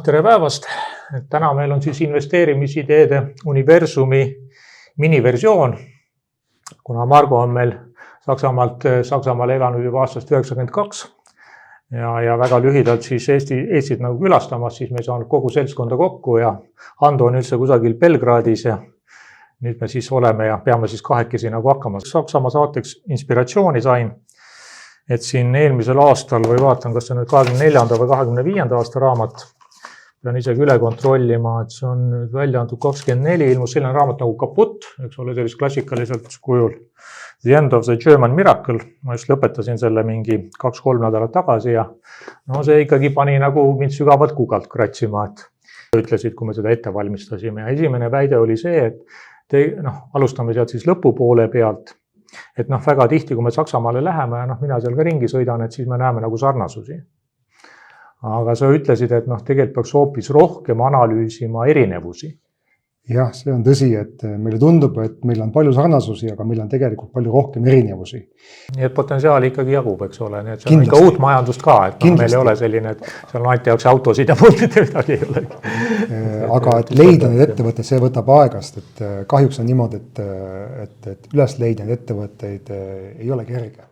tere päevast! Täna meil on siis investeerimisideede universumi miniversioon, kuna Margo on meil Saksamaal elanud juba aastast 1992 ja väga lühidalt siis Eestit nagu külastamas, siis me ei saanud kogu seltskonda kokku ja Ando on üldse kusagil Belgradis ja nüüd me siis oleme ja peame siis kahekesi nagu hakkama. Saksamaa saateks inspiratsiooni sain, et siin eelmisel aastal või vaatan, kas see nüüd 24. või 25. aasta raamat, pean isegi üle kontrollima, et see on nüüd välja antud 24, ilmus selline raamat nagu Kaputt, eks ole, sellist klassikaliselt kujul. The End of the German Miracle, ma just lõpetasin selle mingi 2-3 nädalat tagasi ja no see ikkagi pani nagu mind sügavalt kugalt kratsima, et ütlesid, kui me seda ette valmistasime. Ja esimene väide oli see, et alustame sealt siis lõpupoole pealt. Et väga tihti, kui me Saksamaale läheme ja mina seal ka ringi sõidan, et siis me näeme nagu sarnasusi. Aga sa ütlesid, et tegelikult peaks hoopis rohkem analüüsima erinevusi. Jah, see on tõsi, et meile tundub, et meil on palju sarnasusi, aga meil on tegelikult palju rohkem erinevusi. Nii et potentsiaali ikkagi jagub, eks ole. Nii et see on ikka uut majandust ka, et meil ei ole selline, et seal on ainult jaoks autosid ja muud midagi ei ole. Aga et leida need ettevõtteid, see võtab aegast, et kahjuks on niimoodi, et üles leida need ettevõtteid ei ole kerge.